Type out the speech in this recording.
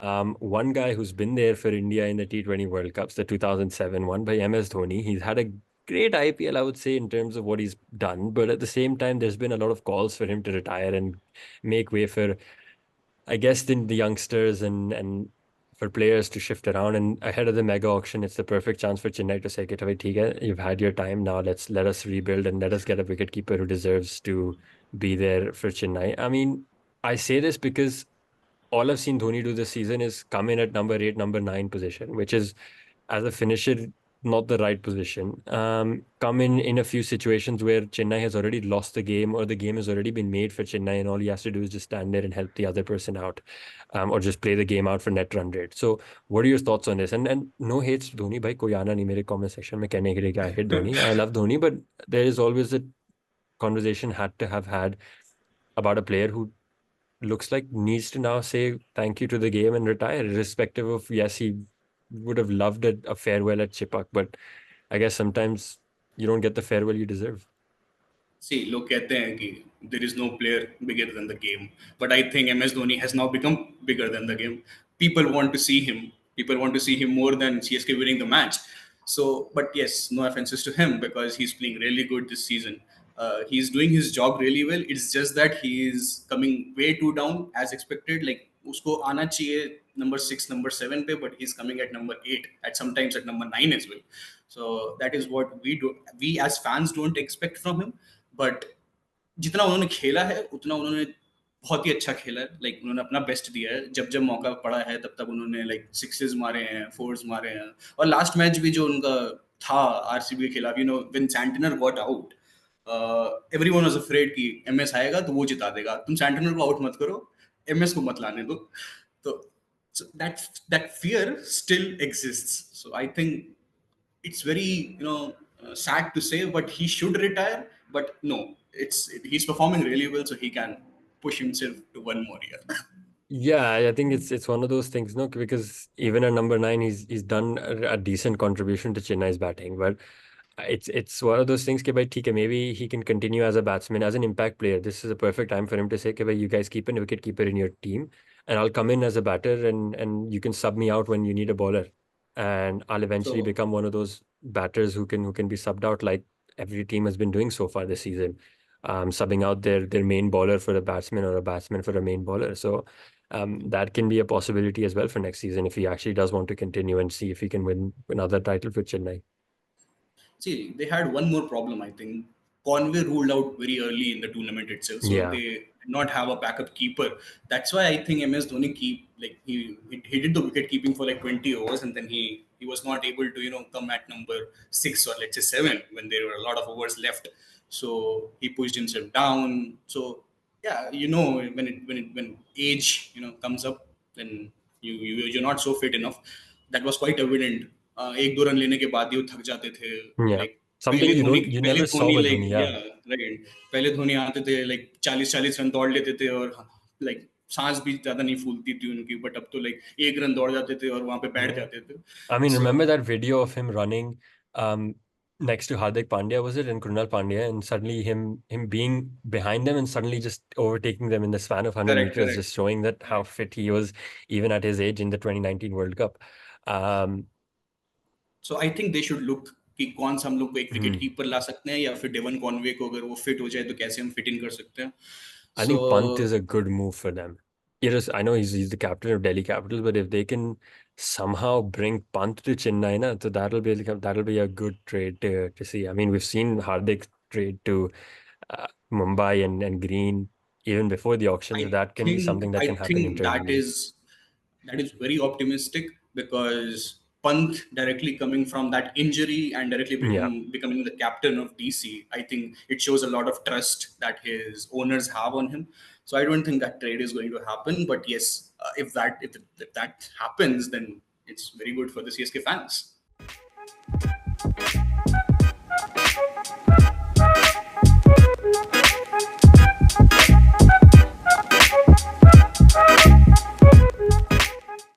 One guy who's been there for India in the T20 World Cups, the 2007 one by MS Dhoni. He's had a great IPL, I would say, in terms of what he's done. But at the same time, there's been a lot of calls for him to retire and make way for, I guess, the youngsters and for players to shift around. And ahead of the mega auction, it's the perfect chance for Chennai to say, "Okay, theek hai, you've had your time. Now let us rebuild and let us get a wicketkeeper who deserves to be there for Chennai." I mean, I say this because all I've seen Dhoni do this season is come in at number 8, number 9 position, which is as a finisher not the right position. Come in a few situations where Chennai has already lost the game or the game has already been made for Chennai, and all he has to do is just stand there and help the other person out, or just play the game out for net run rate. So, what are your thoughts on this? And no hates to Dhoni, bhai, koi aana nahi mere comment section mein kehne ke liye ki I hate Dhoni. I love Dhoni, but there is always a conversation had to have had about a player who looks like needs to now say thank you to the game and retire, irrespective of, yes, he would have loved a farewell at Chipak, but I guess sometimes you don't get the farewell you deserve. See, लोग कहते हैं कि there is no player bigger than the game, but I think MS Dhoni has now become bigger than the game. People want to see him. People want to see him more than CSK winning the match. So, but yes, no offenses to him because he's playing really good this season. He's doing his job really well. It's just that he is coming way too down as expected. Like उसको आना चाहिए number 6, number 7 पे, but he's coming at number 8, at sometimes at number 9 as well. So that is what we do. We as fans don't expect from him. But जितना उन्होंने खेला है उतना उन्होंने बहुत ही अच्छा खेला है. लाइक उन्होंने अपना बेस्ट दिया है. जब जब मौका पड़ा है तब तब उन्होंने लाइक सिक्सेस मारे हैं, फोर्स मारे हैं. और लास्ट मैच भी जो उनका था आरसीबी के खिलाफ, when Santner got out, everyone was afraid कि एमएस आएगा तो वो जिता देगा. तुम सैंटनर को आउट मत करो, एमएस को मत लाने दो. तो that fear still exists. So I think it's very sad to say, but he should retire. But no, he's performing really well, so he can push himself to one more year. Yeah, I think it's one of those things, no, because even at number 9, he's done a decent contribution to Chennai's batting, but it's one of those things कि भाई ठीक है, maybe he can continue as a batsman, as an impact player. This is a perfect time for him to say कि भाई, you guys keep a wicket keeper in your team and I'll come in as a batter and you can sub me out when you need a bowler, and I'll eventually So become one of those batters who can be subbed out like every team has been doing so far this season, subbing out their main bowler for a batsman or a batsman for a main bowler. So that can be a possibility as well for next season if he actually does want to continue and see if he can win another title for Chennai. see, they had one more problem. I think Conway ruled out very early in the tournament itself, so Yeah. they did not have a backup keeper. That's why I think MS Dhoni he did the wicket keeping for like 20 overs, and then he was not able to come at number 6 or let's say 7 when there were a lot of overs left. So he pushed himself down. So yeah, when age comes up, then you're not so fit enough. That was quite evident. एक दो run लेने के बाद ही वो थक जाते थे. Yeah. Like Something you पहले never saw Dhoni with like Dhoni, या yeah. राइट, पहले धोनी आते थे लाइक 40-40 रन दौड़ लेते थे और लाइक सांस भी ज्यादा नहीं फूलती थी उनकी. बट अब तो लाइक एक रन दौड़ जाते थे और वहां पे बैठ Yeah. जाते थे. I mean, So remember that video of him running next to Hardik Pandya, was it, and Krunal Pandya, and suddenly him being behind them and suddenly just overtaking them in the span of 100 correct, meters, just showing that how fit he was even at his age in the 2019 World Cup. So I think they should look कि कौन सा हम लोग को एक wicket keeper ला सकते हैं, या फिर डेवन कॉनवे को अगर वो फिट हो जाए तो कैसे हम फिट इन कर सकते हैं. I think Pant is a good move for them. I know he's the captain of Delhi Capitals, but if they can somehow bring Pant to Chennai, na, so that'll be a good trade to see. I mean, we've seen Hardik trade to Mumbai and Green even before the auction, so that can be something that can happen internally. That is very optimistic because Pant directly coming from that injury and directly Yeah. becoming the captain of DC, I think it shows a lot of trust that his owners have on him. So I don't think that trade is going to happen. But yes, if that happens, then it's very good for the CSK fans.